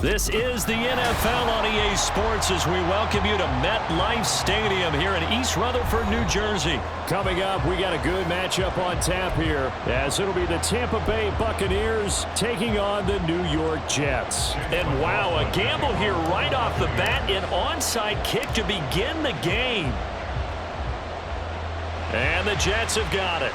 This is the NFL on EA Sports as we welcome you to MetLife Stadium here in East Rutherford, New Jersey. Coming up, we got a good matchup on tap here as it'll be the Tampa Bay Buccaneers taking on the New York Jets. And wow, a gamble here right off the bat, an onside kick to begin the game. And the Jets have got it.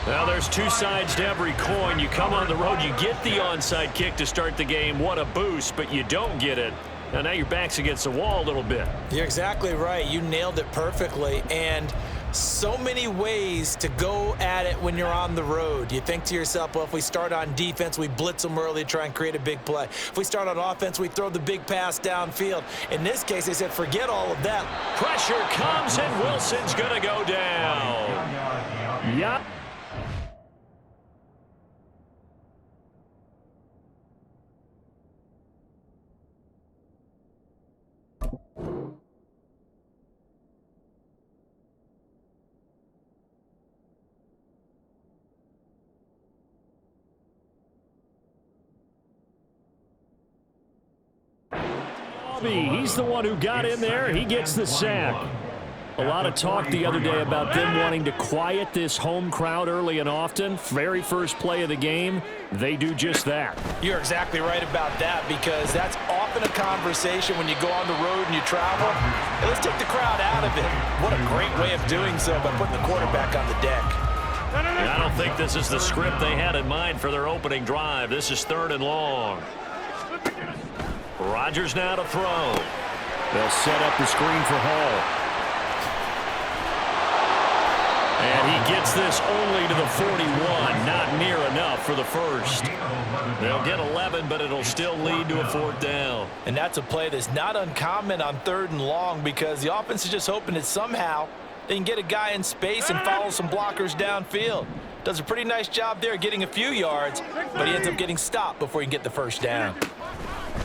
Now, there's two sides to every coin. You come on the road, you get the onside kick to start the game. What a boost, but you don't get it. Now your back's against the wall a little bit. You're exactly right. You nailed it perfectly. And so many ways to go at it when you're on the road. You think to yourself, well, if we start on defense, we blitz them early, try and create a big play. If we start on offense, we throw the big pass downfield. In this case, they said, forget all of that. Pressure comes, and Wilson's going to go down. Yeah. He's the one who got in there. He gets the sack. A lot of talk the other day about them wanting to quiet this home crowd early and often. Very first play of the game, they do just that. You're exactly right about that, because that's often a conversation when you go on the road and you travel. Hey, let's take the crowd out of it. What a great way of doing so by putting the quarterback on the deck. I don't think this is the script they had in mind for their opening drive. This is 3rd and long. Rodgers now to throw. They'll set up the screen for Hall. And he gets this only to the 41. Not near enough for the first. They'll get 11, but it'll still lead to a 4th down. And that's a play that's not uncommon on 3rd and long, because the offense is just hoping that somehow they can get a guy in space and follow some blockers downfield. Does a pretty nice job there getting a few yards, but he ends up getting stopped before he can get the 1st down.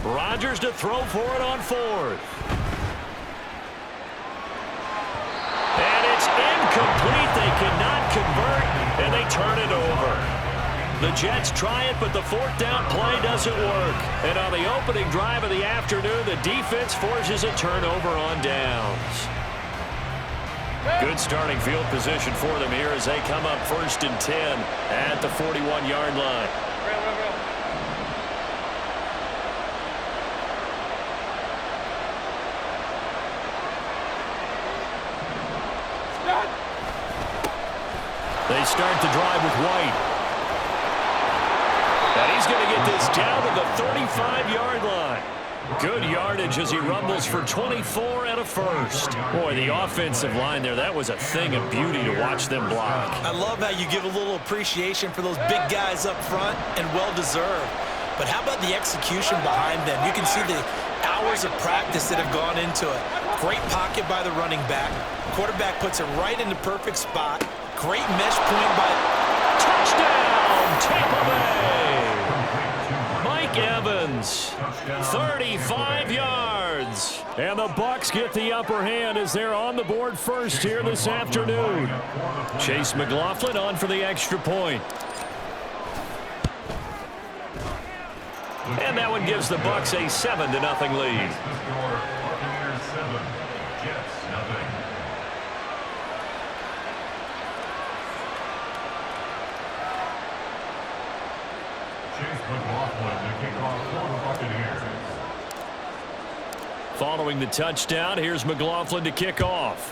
Rodgers to throw for it on 4th. And it's incomplete. They cannot convert, and they turn it over. The Jets try it, but the 4th down play doesn't work. And on the opening drive of the afternoon, the defense forces a turnover on downs. Good starting field position for them here as they come up 1st and 10 at the 41-yard line. They start the drive with White. And he's going to get this down to the 35-yard line. Good yardage as he rumbles for 24 and a 1st. Boy, the offensive line there, that was a thing of beauty to watch them block. I love how you give a little appreciation for those big guys up front, and well-deserved. But how about the execution behind them? You can see the hours of practice that have gone into it. Great pocket by the running back. Quarterback puts it right in the perfect spot. Great mesh point by... Touchdown, Tampa Bay! Mike Evans, 35 yards. And the Bucs get the upper hand as they're on the board first here this afternoon. Chase McLaughlin on for the extra point. And that one gives the Bucs a 7-0 lead. Following the touchdown, here's McLaughlin to kick off.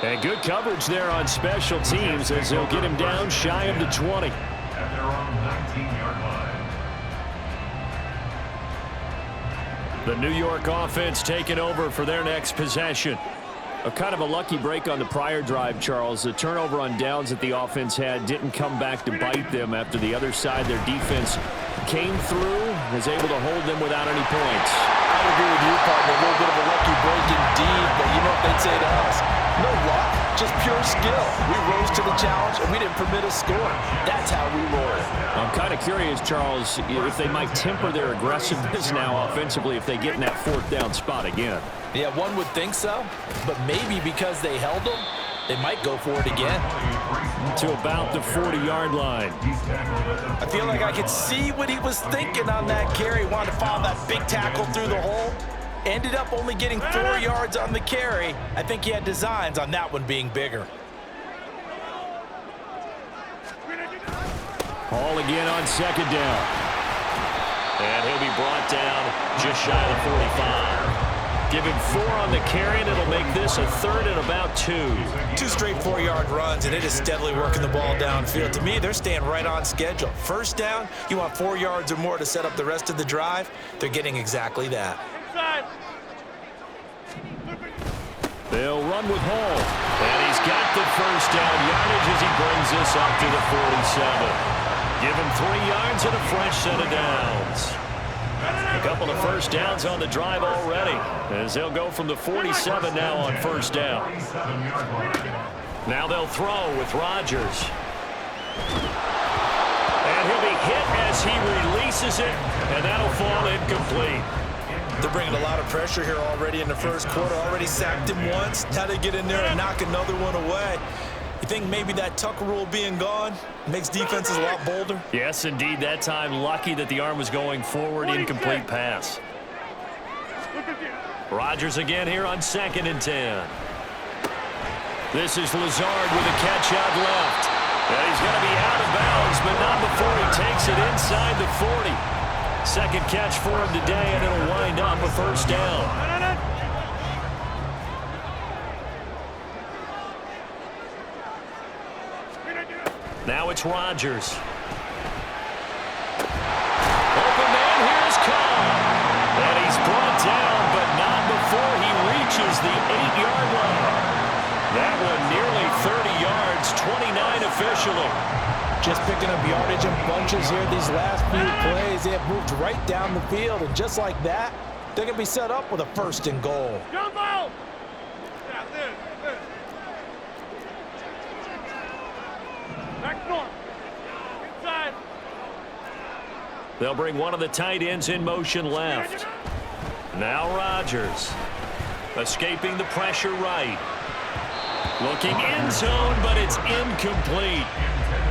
And good coverage there on special teams as they'll get him down shy of the 20. At their own 19-yard line. The New York offense taking over for their next possession. A kind of a lucky break on the prior drive, Charles. The turnover on downs that the offense had didn't come back to bite them after the other side. Their defense came through, was able to hold them without any points. I agree with you, partner. A little bit of a lucky break indeed, but you know what they'd say to us? No luck, just pure skill. We rose to the challenge, and we didn't permit a score. That's how we roll. I'm kind of curious, Charles, if they might temper their aggressiveness now offensively if they get in that 4th down spot again. Yeah, one would think so, but maybe because they held them, they might go for it again. To about the 40-yard line. I feel like I could see what he was thinking on that carry. Wanted to follow that big tackle through the hole. Ended up only getting 4 yards on the carry. I think he had designs on that one being bigger. Ball again on second down. And he'll be brought down just shy of the 45. Give him 4 on the carry, and it'll make this a 3rd and about 2. 2 straight 4-yard runs, and it is steadily working the ball downfield. To me, they're staying right on schedule. First down, you want 4 yards or more to set up the rest of the drive. They're getting exactly that. They'll run with Hall. And he's got the first down yardage as he brings this up to the 47. Give him 3 yards and a fresh set of downs. A couple of first downs on the drive already, as they'll go from the 47 now on first down. Now they'll throw with Rodgers. And he'll be hit as he releases it, and that'll fall incomplete. They're bringing a lot of pressure here already in the first quarter. Already sacked him once. How to get in there and knock another one away. You think maybe that Tucker rule being gone makes defenses a lot bolder? Yes, indeed. That time, lucky that the arm was going forward. Incomplete pass. Rodgers again here on 2nd and 10. This is Lazard with a catch out left. And he's going to be out of bounds, but not before he takes it inside the 40. Second catch for him today, and it'll wind up a first down. Now it's Rodgers. Open man, here's Cobb. And he's brought down, but not before he reaches the 8-yard line. That one nearly 30 yards, 29 officially. Just picking up yardage in bunches here these last few plays. They have moved right down the field, and just like that, they're going to be set up with a 1st and goal. Jump out! Back north. Inside. They'll bring one of the tight ends in motion left. Now Rodgers. Escaping the pressure right. Looking end zone, but it's incomplete.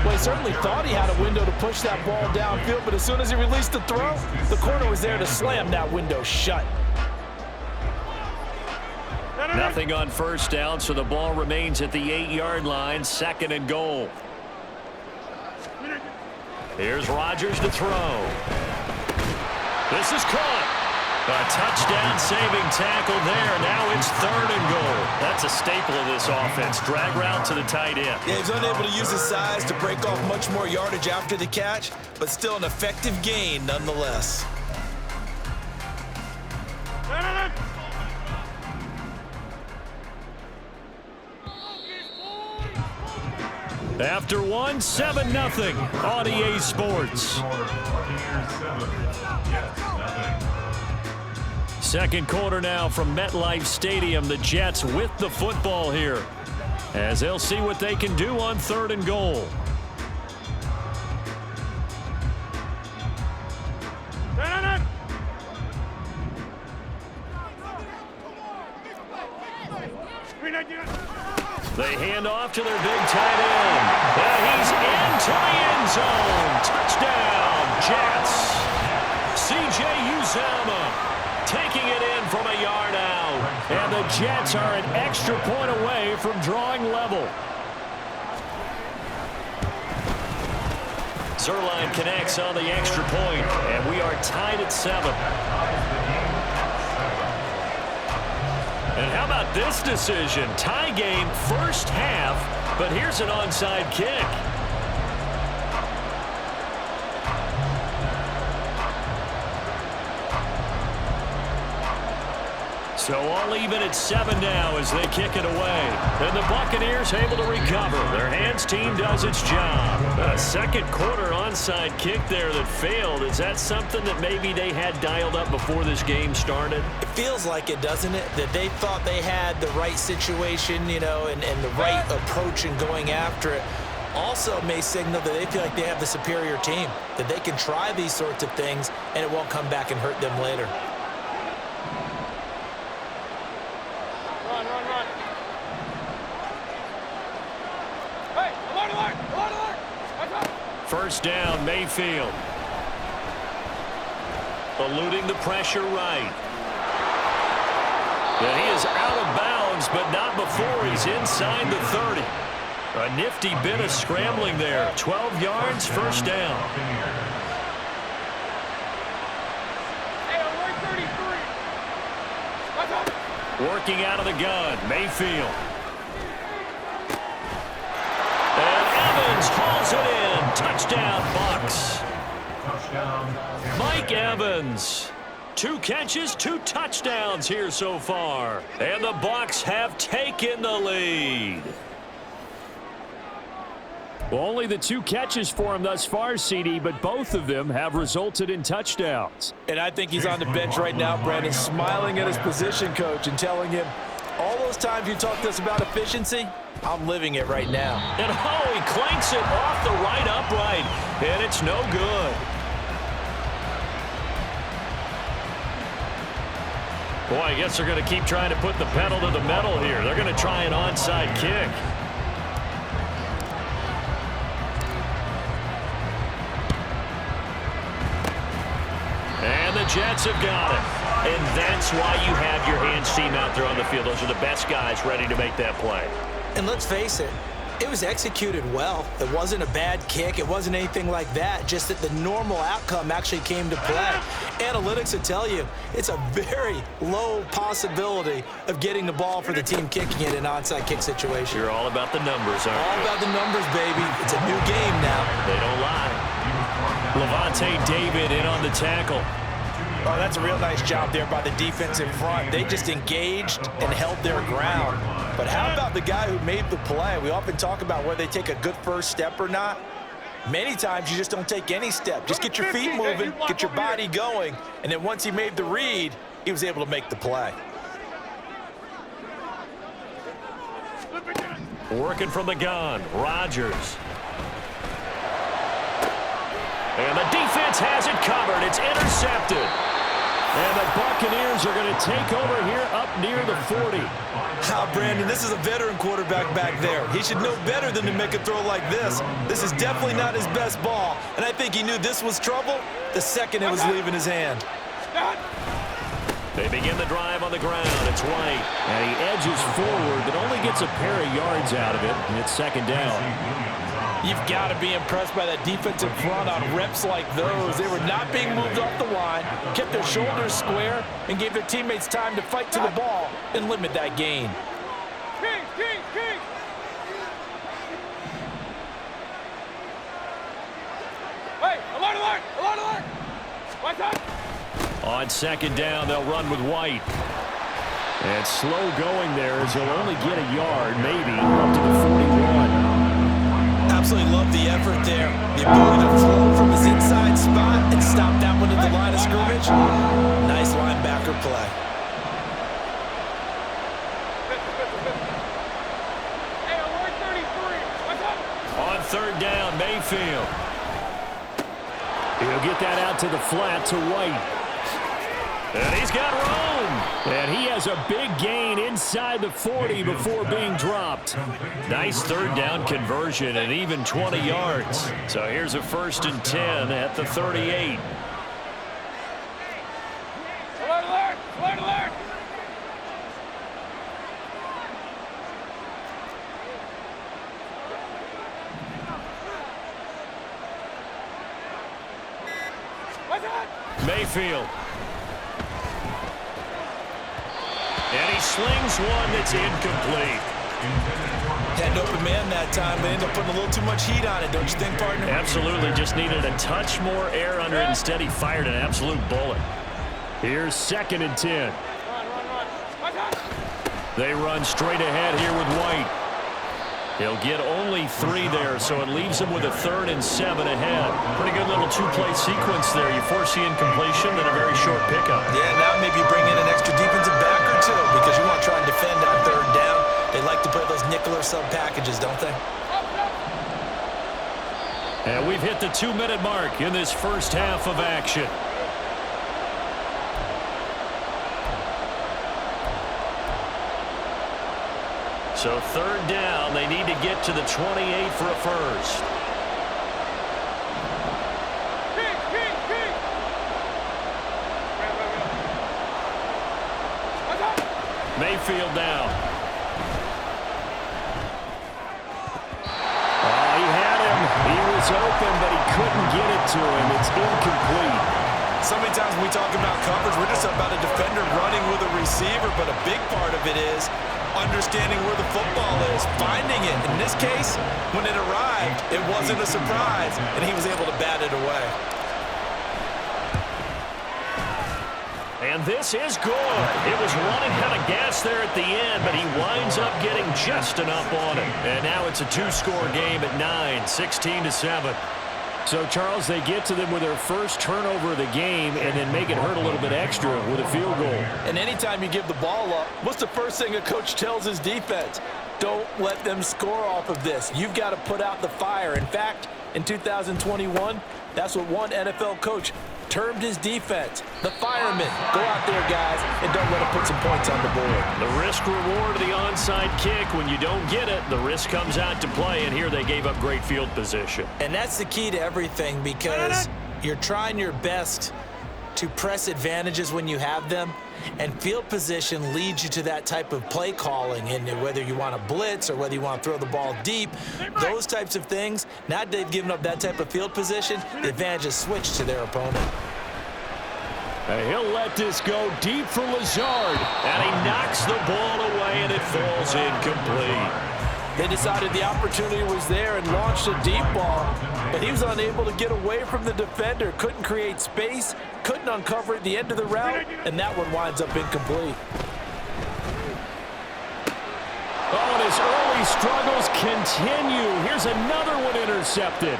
Well, he certainly thought he had a window to push that ball downfield, but as soon as he released the throw, the corner was there to slam that window shut. Nothing on first down, so the ball remains at the 8-yard line, 2nd and goal. Here's Rodgers to throw. This is caught. A touchdown-saving tackle there. Now it's 3rd and goal. That's a staple of this offense. Drag route to the tight end. Yeah, he's unable to use his size to break off much more yardage after the catch, but still an effective gain nonetheless. After one, 7-0 on EA Sports. Second quarter now from MetLife Stadium. The Jets with the football here, as they'll see what they can do on 3rd and goal. They hand off to their big tight end. And he's into the end zone. Touchdown, Jets. C.J. Uzomah taking it in from a yard out. And the Jets are an extra point away from drawing level. Zerline connects on the extra point, and we are tied at 7. And how about this decision? Tie game first half, but here's an onside kick. So all even at 7 now as they kick it away. And the Buccaneers able to recover. Their hands team does its job. A second quarter onside kick there that failed. Is that something that maybe they had dialed up before this game started? It feels like it, doesn't it? That they thought they had the right situation, you know, and the right approach in going after it. Also may signal that they feel like they have the superior team, that they can try these sorts of things and it won't come back and hurt them later. First down, Mayfield. Eluding the pressure right. And he is out of bounds, but not before he's inside the 30. A nifty bit of scrambling there. 12 yards, first down. Working out of the gun, Mayfield. And Evans hauls it in. Touchdown, Bucs. Touchdown. Mike Evans. 2 catches, 2 touchdowns here so far. And the Bucs have taken the lead. Well, only the 2 catches for him thus far, CD, but both of them have resulted in touchdowns. And I think he's on the bench right now, Brandon, smiling at his position coach and telling him, all those times you talked to us about efficiency, I'm living it right now. And he clanks it off the right upright, and it's no good. Boy, I guess they're going to keep trying to put the pedal to the metal here. They're going to try an onside kick. And the Jets have got it. And that's why you have your hands team out there on the field. Those are the best guys ready to make that play. And let's face it, it was executed well. It wasn't a bad kick. It wasn't anything like that. Just that the normal outcome actually came to play. Analytics will tell you it's a very low possibility of getting the ball for the team kicking it in an onside kick situation. You're all about the numbers, aren't you? All about the numbers, baby. It's a new game now. They don't lie. Levante David in on the tackle. Oh, that's a real nice job there by the defense in front. They just engaged and held their ground. But how about the guy who made the play? We often talk about whether they take a good first step or not. Many times you just don't take any step. Just get your feet moving, get your body going, and then once he made the read, he was able to make the play. Working from the gun, Rodgers. And the defense has it covered. It's intercepted. And the Buccaneers are going to take over here up near the 40. Brandon, this is a veteran quarterback back there. He should know better than to make a throw like this. This is definitely not his best ball, and I think he knew this was trouble the second it was leaving his hand. They begin the drive on the ground. It's White. And he edges forward, but only gets a pair of yards out of it, and it's second down. You've got to be impressed by that defensive front on reps like those. They were not being moved off the line, kept their shoulders square, and gave their teammates time to fight to the ball and limit that gain. King! Hey, alert! White time! On second down, they'll run with White. And slow going there as he'll only get a yard, maybe, up to the 41. Absolutely love the effort there. The ability to flow from his inside spot and stop that one at the line of scrimmage. Nice linebacker play. Hey, alert 33! What's up? On third down, Mayfield. He'll get that out to the flat to White. And he's got room. And he has a big gain inside the 40 before being dropped. Nice third down conversion and even 20 yards. So here's a 1st and 10 at the 38. Alert! What's that? Mayfield. And he slings one that's incomplete. Had an open man that time, but ended up putting a little too much heat on it, don't you think, partner? Absolutely. Just needed a touch more air under it. Instead, he fired an absolute bullet. Here's 2nd and 10. Run. What's that? They run straight ahead here with White. He'll get only 3 there, so it leaves him with a 3rd and 7 ahead. Pretty good little 2-play sequence there. You force the incompletion, then a very short pickup. Yeah, now maybe you bring in an extra defensive back or two because you want to try and defend on third down. They like to play those nickel or sub packages, don't they? And we've hit the 2-minute mark in this first half of action. So third down, they need to get to the 28 for a first. Mayfield down. Oh, he had him. He was open, but he couldn't get it to him. It's incomplete. So many times when we talk about coverage, we're just about a defender running with a receiver, but a big part of it is understanding where the football is, finding it. In this case, when it arrived, it wasn't a surprise, and he was able to bat it away. And this is good. It was running out of gas there at the end, but he winds up getting just enough on it. And now it's a two-score game at 9, 16-7. So, Charles, they get to them with their first turnover of the game and then make it hurt a little bit extra with a field goal. And anytime you give the ball up, what's the first thing a coach tells his defense? Don't let them score off of this. You've got to put out the fire. In fact, in 2021, that's what one NFL coach termed his defense, the firemen. Go out there, guys, and don't let them put some points on the board. The risk-reward of the onside kick. When you don't get it, the risk comes out to play, and here they gave up great field position. And that's the key to everything, because you're trying your best to press advantages when you have them, and field position leads you to that type of play calling. And whether you want to blitz or whether you want to throw the ball deep, those types of things, now that they've given up that type of field position, the advantage is switched to their opponent. And he'll let this go deep for Lazard. And he knocks the ball away, and it falls incomplete. They decided the opportunity was there and launched a deep ball, but he was unable to get away from the defender, couldn't create space, couldn't uncover at the end of the route, and that one winds up incomplete. Oh, and his early struggles continue. Here's another one intercepted.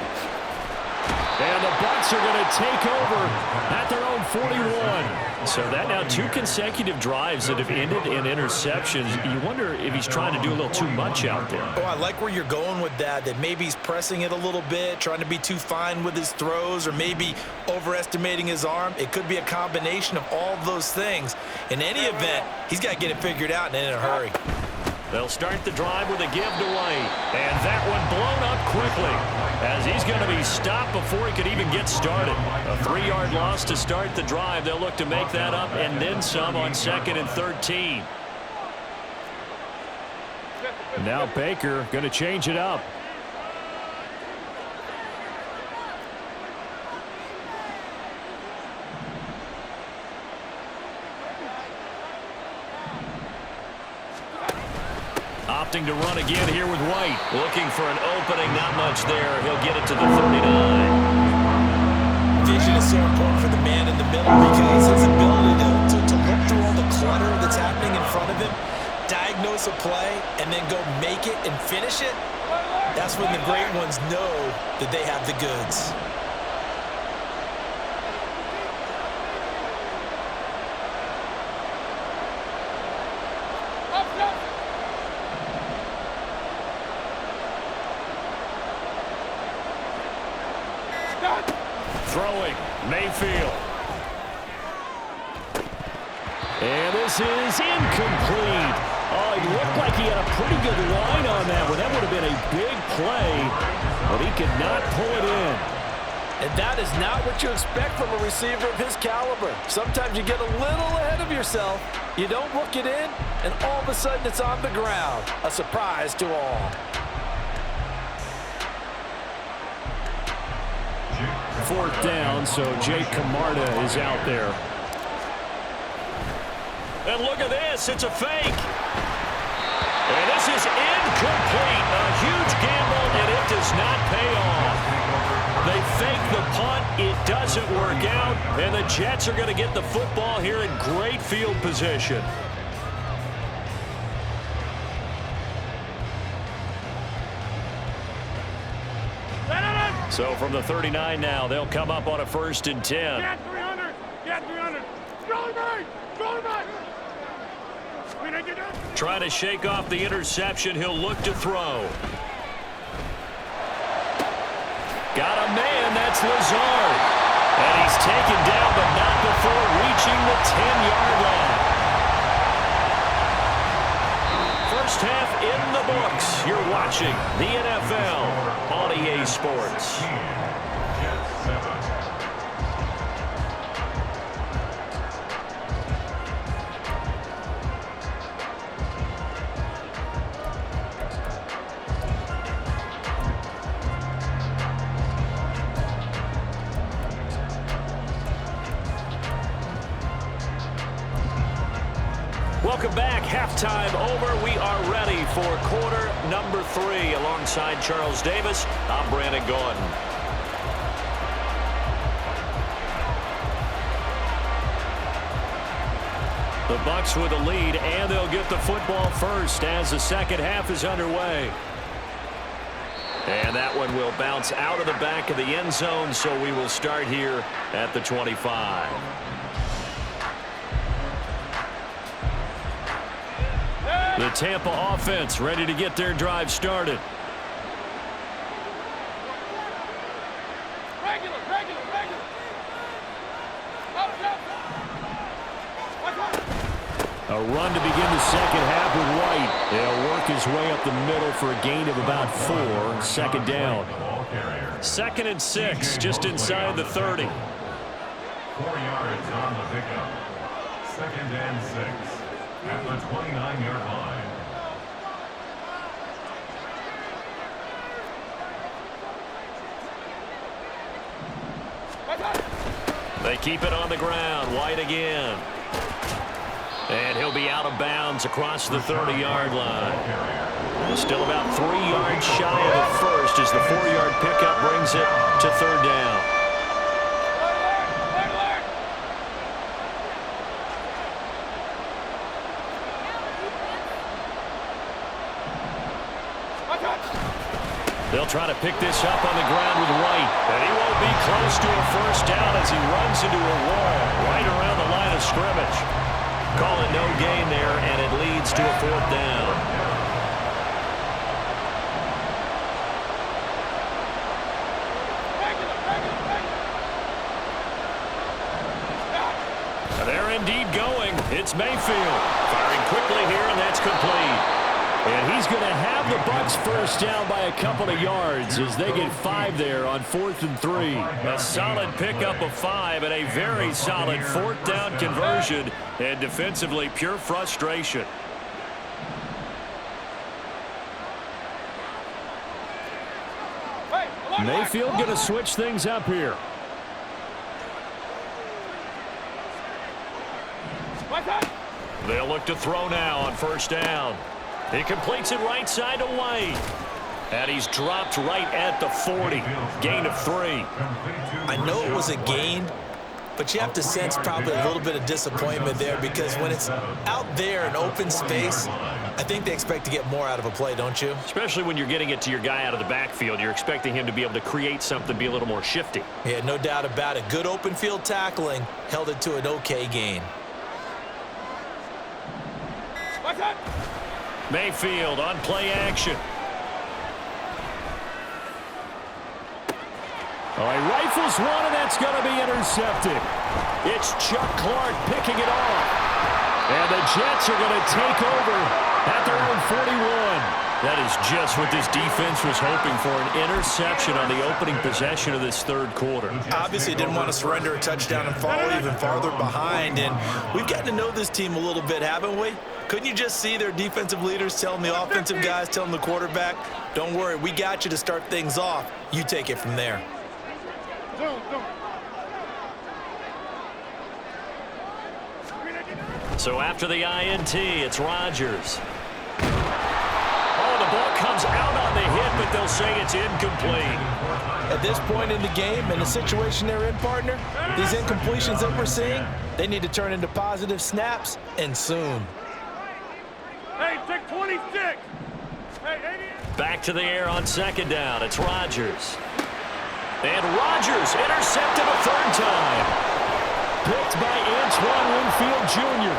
And the Bucs are going to take over at their own 41. So that now 2 consecutive drives that have ended in interceptions. You wonder if he's trying to do a little too much out there. Oh, I like where you're going with that maybe he's pressing it a little bit, trying to be too fine with his throws, or maybe overestimating his arm. It could be a combination of all of those things. In any event, he's got to get it figured out and in a hurry. They'll start the drive with a give to White. And that one blown up quickly, as he's going to be stopped before he could even get started. A 3-yard loss to start the drive. They'll look to make that up and then some on 2nd and 13. And now Baker going to change it up. Opting to run again here with White. Looking for an opening, not much there. He'll get it to the 39. Vision is so important for the man in the middle, because his ability to look through all the clutter that's happening in front of him, diagnose a play, and then go make it and finish it, that's when the great ones know that they have the goods. Throwing, Mayfield. And this is incomplete. Oh, he looked like he had a pretty good line on that one. That would have been a big play, but he could not pull it in. And that is not what you expect from a receiver of his caliber. Sometimes you get a little ahead of yourself. You don't look it in, and all of a sudden it's on the ground. A surprise to all. Fourth down, so Jake Camarda is out there. And look at this. It's a fake. And this is incomplete. A huge gamble, and it does not pay off. They fake the punt. It doesn't work out. And the Jets are going to get the football here in great field position. So from the 39 now, they'll come up on a 1st and 10. Get 300. Get 300. Go back. Go back. Trying to shake off the interception. He'll look to throw. Got a man. That's Lazard. And he's taken down, but not before reaching the 10-yard line. First half in the books. You're watching the NFL on EA Sports. Jets 7. Welcome back. Halftime over. We are ready for quarter number 3. Alongside Charles Davis, I'm Brandon Gaudin. The Bucs with a lead, and they'll get the football first as the second half is underway. And that one will bounce out of the back of the end zone, so we will start here at the 25. The Tampa offense ready to get their drive started. Regular. A run to begin the second half with White. They'll work his way up the middle for a gain of about 4. Second down. 2nd and 6, just inside the 30. 4 yards on the pickup. 2nd and 6 at the 29-yard line. They keep it on the ground. White again. And he'll be out of bounds across the 30-yard line. Still about 3 yards shy of the first as the 4-yard pickup brings it to 3rd down. They'll try to pick this up on the ground with White. And he won't be close to a first down as he runs into a wall right around the line of scrimmage. Call it no gain there, and it leads to a 4th down. They're indeed going. It's Mayfield. Firing quickly here, and that's complete. And he's going to have the Bucs first down by a couple of yards as they get 5 there on 4th and 3. A solid pickup of 5 and a very solid 4th down conversion, and defensively pure frustration. Mayfield going to switch things up here. They'll look to throw now on 1st down. He completes it right side to White. And he's dropped right at the 40. Gain of 3. I know it was a gain, but you have to sense probably a little bit of disappointment there because when it's out there in open space, I think they expect to get more out of a play, don't you? Especially when you're getting it to your guy out of the backfield. You're expecting him to be able to create something, be a little more shifty. Yeah, no doubt about it. Good open field tackling held it to an okay gain. Mayfield on play action. All right, rifles one, and that's going to be intercepted. It's Chuck Clark picking it off. And the Jets are going to take over at their own 41. That is just what this defense was hoping for, an interception on the opening possession of this 3rd quarter. Obviously didn't want to surrender a touchdown and fall even farther behind, and we've gotten to know this team a little bit, haven't we? Couldn't you just see their defensive leaders telling the offensive guys, telling the quarterback, don't worry, we got you to start things off. You take it from there. So after the INT, it's Rodgers. Oh, the ball comes out on the hit, but they'll say it's incomplete. At this point in the game, in the situation they're in, partner, these incompletions that we're seeing, they need to turn into positive snaps, and soon. Hey, take 26. Hey, 80. Back to the air on 2nd down. It's Rodgers. And Rodgers intercepted a 3rd time. Picked by Antoine Winfield Jr.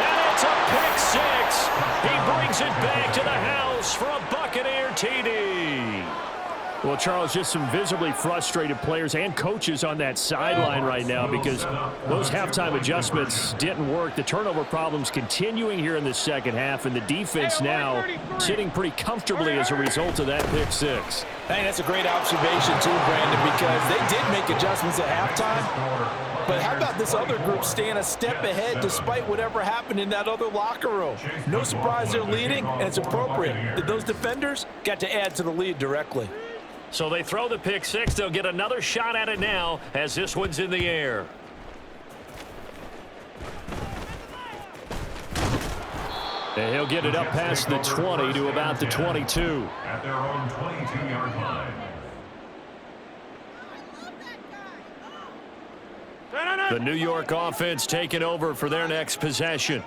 And it's a pick 6. He brings it back to the house for a Buccaneer TD. Well, Charles, just some visibly frustrated players and coaches on that sideline right now because those halftime adjustments didn't work. The turnover problems continuing here in the second half, and the defense now sitting pretty comfortably as a result of that pick six. Hey, that's a great observation too, Brandon, because they did make adjustments at halftime. But how about this other group staying a step ahead despite whatever happened in that other locker room? No surprise they're leading, and it's appropriate that those defenders got to add to the lead directly. So they throw the pick six. They'll get another shot at it now as this one's in the air. And he'll get it up past the 20 to about the 22. At their own 22-yard line. The New York offense taking over for their next possession.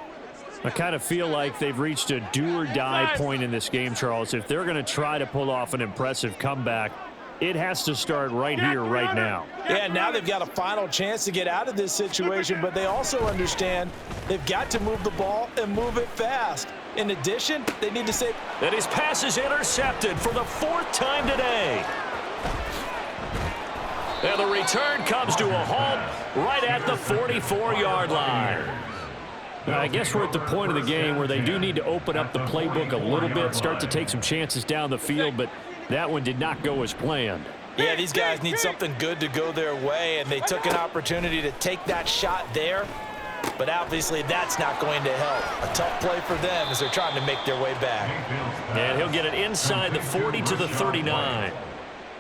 I kind of feel like they've reached a do-or-die point in this game, Charles. If they're going to try to pull off an impressive comeback, it has to start right here, right now. Yeah, now they've got a final chance to get out of this situation, but they also understand they've got to move the ball and move it fast. In addition, they need to save. And his pass is intercepted for the fourth time today. And the return comes to a halt right at the 44-yard line. I guess we're at the point of the game where they do need to open up the playbook a little bit, start to take some chances down the field, but that one did not go as planned. Yeah, these guys need something good to go their way, and they took an opportunity to take that shot there, but obviously that's not going to help. A tough play for them as they're trying to make their way back. And he'll get it inside the 40 to the 39.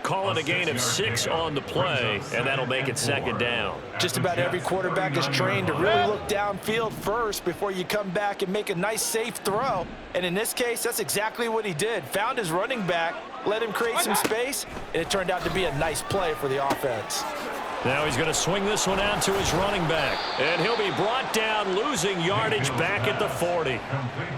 Call it a gain of 6 on the play, and that'll make it second down. Just about every quarterback is trained to really look downfield first before you come back and make a nice, safe throw. And in this case, that's exactly what he did. Found his running back, let him create some space, and it turned out to be a nice play for the offense. Now he's going to swing this one out to his running back. And he'll be brought down, losing yardage back at the 40.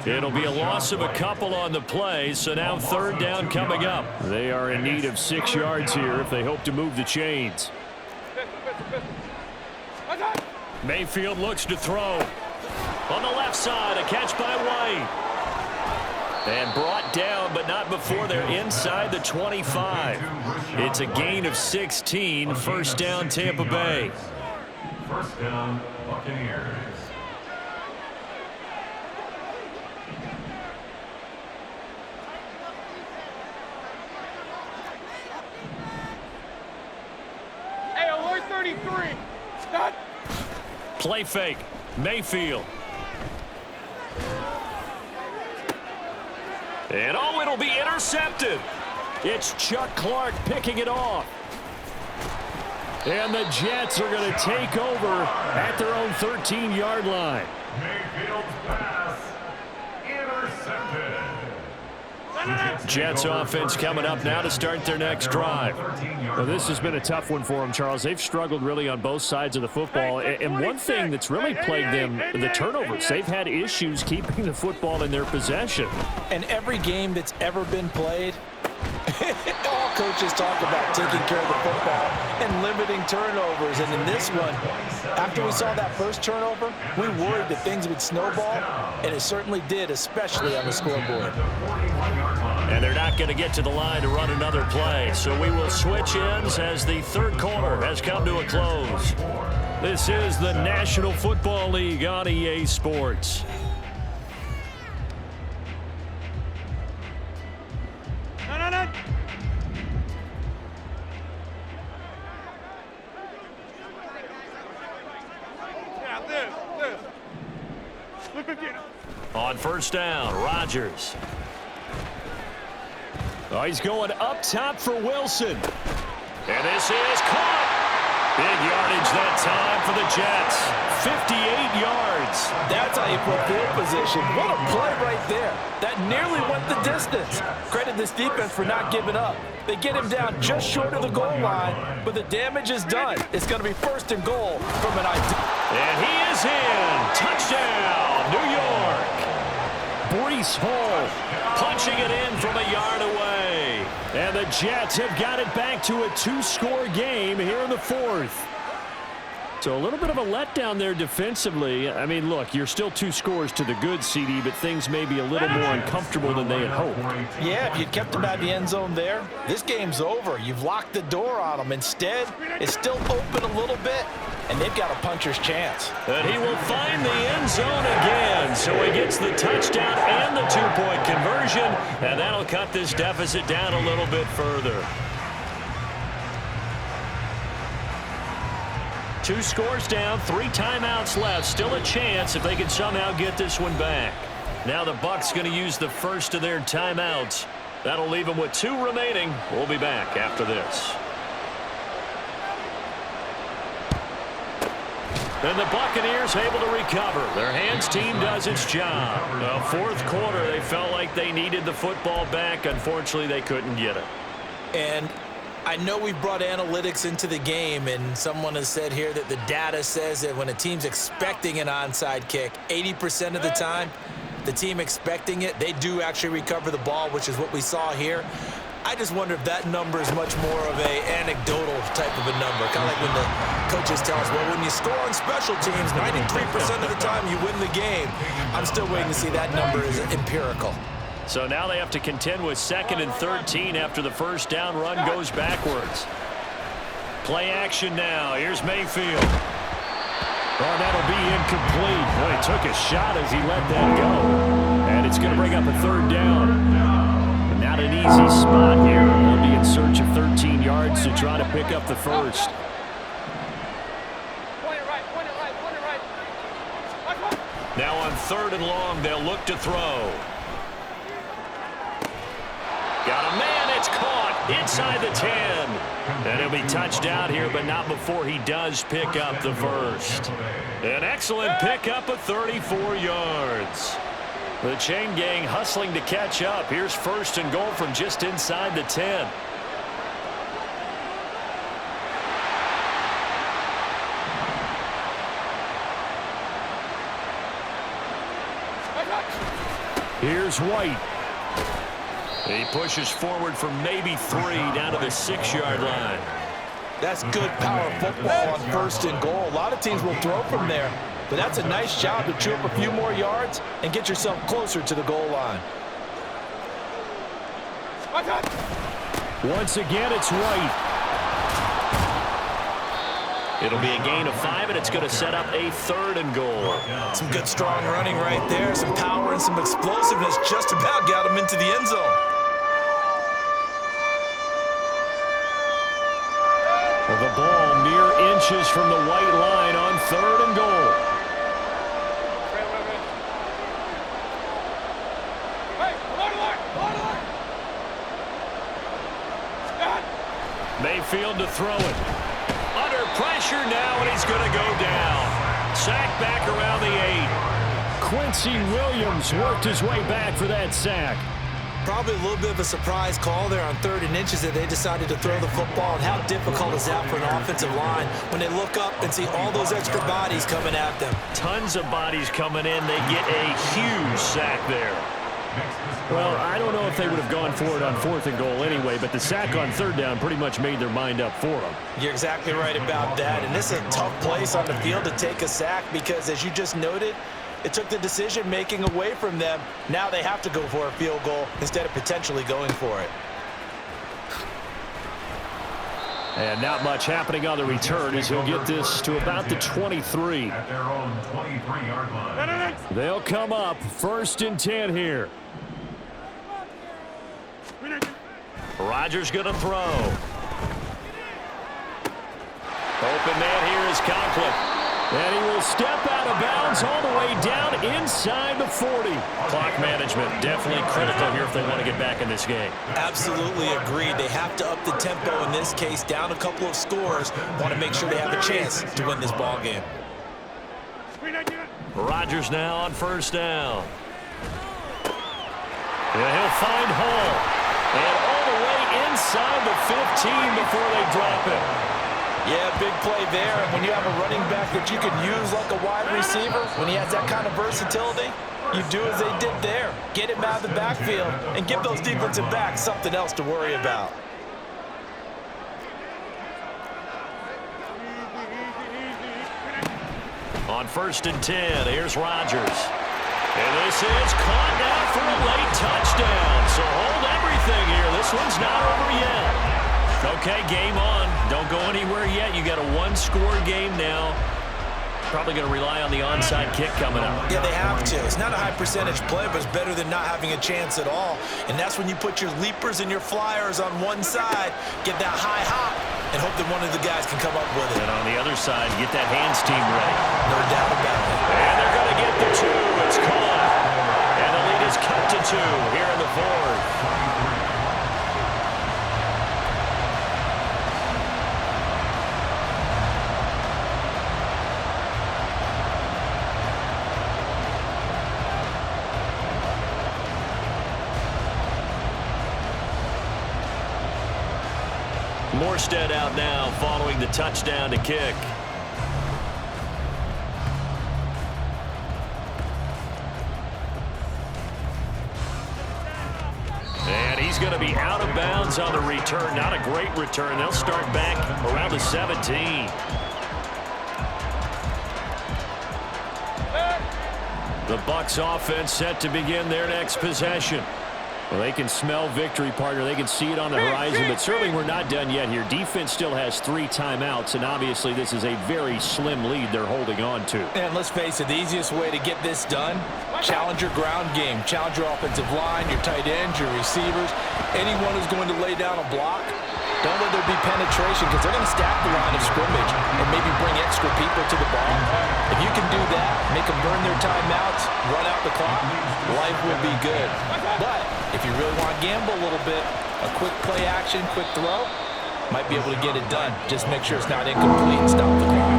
It'll be a loss of a couple on the play, so now third down coming up. They are in need of 6 yards here if they hope to move the chains. Mayfield looks to throw. On the left side, a catch by White. And brought down, but not before they're inside the 25. It's a gain of 16. First down, Tampa Bay. First down, Buccaneers. Hey, alert 33. Stop. Play fake. Mayfield. And oh, it'll be intercepted. It's Chuck Clark picking it off. And the Jets are going to take over at their own 13-yard line. Mayfield's pass intercepted. Jets offense coming up now to start their next drive. Well, this has been a tough one for them, Charles. They've struggled really on both sides of the football. And one thing that's really plagued them, the turnovers. They've had issues keeping the football in their possession. And every game that's ever been played, all coaches talk about taking care of the football and limiting turnovers. And in this one, after we saw that first turnover, we worried that things would snowball, and it certainly did, especially on the scoreboard. And they're not going to get to the line to run another play. So we will switch ends as the third quarter has come to a close. This is the National Football League on EA Sports. On first down, Rodgers. Oh, he's going up top for Wilson. And this is caught. Big yardage that time for the Jets. 58 yards. That's how you put field position. What a play right there. That nearly went the distance. Credit this defense for not giving up. They get him down just short of the goal line, but the damage is done. It's going to be first and goal from an idea. And he is in. Touchdown, New York. Breece Hall punching it in from a yard away. And the Jets have got it back to a 2-score game here in the fourth. So a little bit of a letdown there defensively. I mean, look, you're still 2 scores to the good, CD, but things may be a little more uncomfortable than they had hoped. Yeah, if you kept them out of the end zone there, this game's over. You've locked the door on them. Instead, it's still open a little bit, and they've got a puncher's chance. And he will find the end zone again. So he gets the touchdown and the 2-point conversion, and that'll cut this deficit down a little bit further. 2 scores down, 3 timeouts left. Still a chance if they can somehow get this one back. Now the Bucs going to use the first of their timeouts. That'll leave them with 2 remaining. We'll be back after this. And the Buccaneers able to recover. Their hands team does its job. The 4th quarter, they felt like they needed the football back. Unfortunately, they couldn't get it. And I know we've brought analytics into the game, and someone has said here that the data says that when a team's expecting an onside kick, 80% of the time, the team expecting it, they do actually recover the ball, which is what we saw here. I just wonder if that number is much more of a anecdotal type of a number, kind of like when the coaches tell us, well, when you score on special teams, 93% of the time you win the game. I'm still waiting to see that number is empirical. So now they have to contend with 2nd and 13 after the first down run goes backwards. Play action now. Here's Mayfield. Oh, that'll be incomplete. Boy, he took a shot as he let that go. And it's going to bring up a 3rd down. But not an easy spot here. They'll be in search of 13 yards to try to pick up the first. Now on 3rd and long, they'll look to throw. Got a man, it's caught inside the 10. And he'll be touched out here, but not before he does pick up the first. An excellent pickup of 34 yards. The chain gang hustling to catch up. Here's 1st and goal from just inside the 10. Here's White. He pushes forward for maybe 3 down to the 6-yard line. That's good power football on 1st and goal. A lot of teams will throw from there, but that's a nice job to chew up a few more yards and get yourself closer to the goal line. Once again, it's White. It'll be a gain of 5, and it's going to set up a 3rd and goal. Some good, strong running right there. Some power and some explosiveness just about got him into the end zone. Well, the ball mere inches from the white line on 3rd and goal. Mayfield to throw it. Under pressure now, and he's going to go down. Sack back around the 8. Quincy Williams worked his way back for that sack. Probably a little bit of a surprise call there on 3rd and inches that they decided to throw the football. And how difficult is that for an offensive line when they look up and see all those extra bodies coming at them? Tons of bodies coming in. They get a huge sack there. Well, I don't know if they would have gone for it on 4th and goal anyway, but the sack on 3rd down pretty much made their mind up for them. You're exactly right about that. And this is a tough place on the field to take a sack because, as you just noted, it took the decision-making away from them. Now they have to go for a field goal instead of potentially going for it. And not much happening on the return as he'll get this to about the 23. At their own 23-yard line. They'll come up 1st and 10 here. Rodgers going to throw. Open man here is Conklin. And he will step out of bounds all the way down inside the 40. Clock management definitely critical here if they want to get back in this game. Absolutely agreed. They have to up the tempo in this case, down a couple of scores. Want to make sure they have a chance to win this ball game. Rodgers now on 1st down. And he'll find Hall. And all the way inside the 15 before they drop it. Yeah, big play there. And when you have a running back that you can use like a wide receiver, when he has that kind of versatility, you do as they did there. Get him out of the backfield and give those defensive backs something else to worry about. On 1st and 10, here's Rodgers. And this is caught now for a late touchdown. So hold everything here. This one's not over yet. Okay, game on. Don't go anywhere yet. You got a one-score game now. Probably going to rely on the onside kick coming up. Yeah, they have to. It's not a high percentage play, but it's better than not having a chance at all. And that's when you put your leapers and your flyers on one side, get that high hop, and hope that one of the guys can come up with it. And on the other side, get that hands team ready. No doubt about it. And they're going to get the 2. It's caught. And the lead is cut to 2 here in the 4th. Morstead out now following the touchdown to kick. And he's going to be out of bounds on the return. Not a great return. They'll start back around the 17. The Bucs offense set to begin their next possession. Well, they can smell victory, partner. They can see it on the horizon, but certainly we're not done yet here. Defense still has 3 timeouts, and obviously this is a very slim lead they're holding on to. And let's face it, the easiest way to get this done, challenge your ground game. Challenge your offensive line, your tight ends, your receivers, anyone who's going to lay down a block. Don't let there be penetration because they're going to stack the line of scrimmage and maybe bring extra people to the ball. If you can do that, make them burn their timeouts, run out the clock, life will be good. But if you really want to gamble a little bit, a quick play action, quick throw, might be able to get it done. Just make sure it's not incomplete and stop the clock.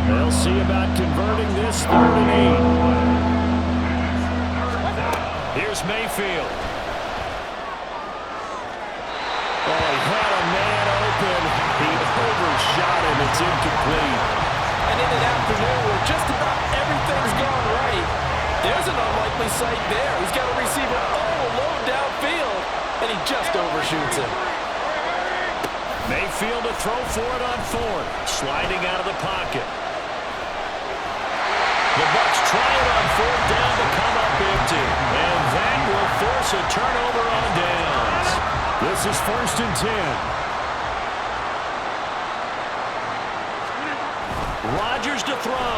They'll see about converting this 3rd and 8. Here's Mayfield. Oh, he had a man open. He overshot him. It's incomplete. And in an afternoon where just about everything's gone right, there's an unlikely sight there. He's got a receiver all alone downfield, and he just overshoots him. Mayfield to throw for it on 4th. Sliding out of the pocket. The Bucs try it on 4th down to come up empty. And that will force a turnover on downs. This is 1st and 10. Rodgers to throw.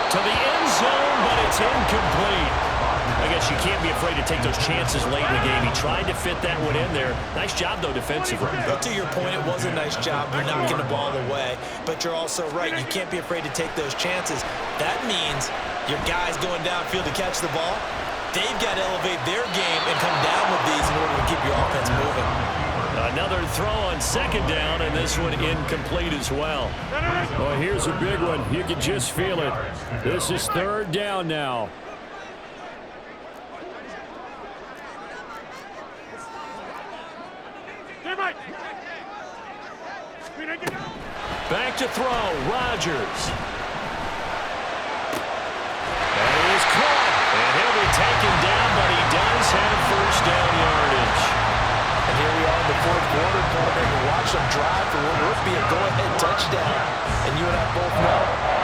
To the end zone, but it's incomplete. I guess you can't be afraid to take those chances late in the game. He tried to fit that one in there. Nice job, though, defensively. But to your point, it was a nice job. You're knocking the ball away. But you're also right. You can't be afraid to take those chances. That means your guys going downfield to catch the ball, they've got to elevate their game and come down with these in order to keep your offense moving. Another throw on 2nd down, and this one incomplete as well. Well, here's a big one. You can just feel it. This is 3rd down now. Back to throw, Rodgers. And he is caught. And he'll be taken down, but he does have 1st down yardage. And here we are in the 4th quarter, going to watch them drive for what would be a go-ahead touchdown. And you and I both know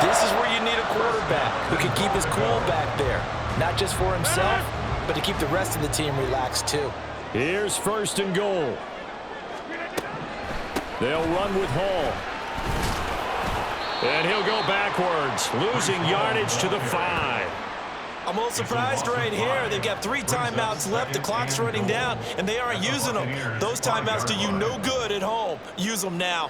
this is where you need a quarterback who can keep his cool back there. Not just for himself, but to keep the rest of the team relaxed too. Here's 1st and goal. They'll run with Hall. And he'll go backwards, losing yardage to the 5. I'm a little surprised right here. They've got 3 timeouts left. The clock's running down, and they aren't using them. Those timeouts do you no good at home. Use them now.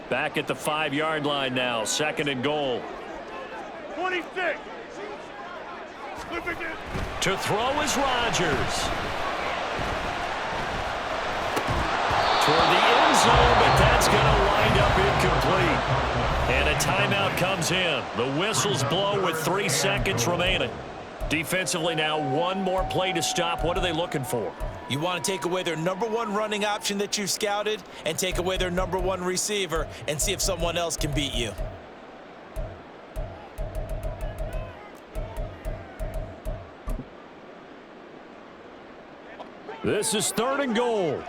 Back at the 5-yard line now, 2nd and goal. 26. To throw is Rodgers. Toward the end zone, but that's going to wind up incomplete. And a timeout comes in. The whistles blow with 3 seconds remaining. Defensively now, one more play to stop. What are they looking for? You want to take away their #1 running option that you've scouted and take away their #1 receiver and see if someone else can beat you. This is 3rd and goal.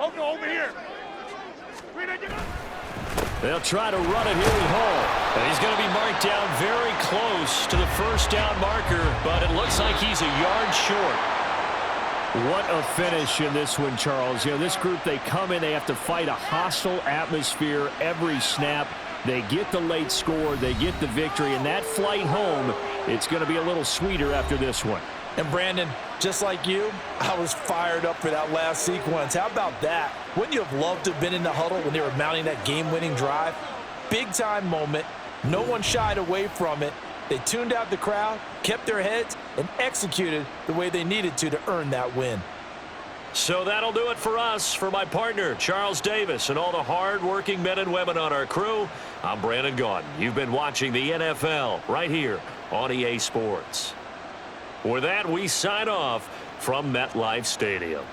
Oh, no, over here. They'll try to run it here at home. And he's going to be marked down very close to the first down marker, but it looks like he's a yard short. What a finish in this one, Charles. You know, this group, they come in, they have to fight a hostile atmosphere every snap. They get the late score, they get the victory, and that flight home, it's going to be a little sweeter after this one. And Brandon, just like you, I was fired up for that last sequence. How about that? Wouldn't you have loved to have been in the huddle when they were mounting that game-winning drive? Big-time moment. No one shied away from it. They tuned out the crowd, kept their heads, and executed the way they needed to earn that win. So that'll do it for us. For my partner, Charles Davis, and all the hard-working men and women on our crew, I'm Brandon Gaudin. You've been watching the NFL right here on EA Sports. With that, we sign off from MetLife Stadium.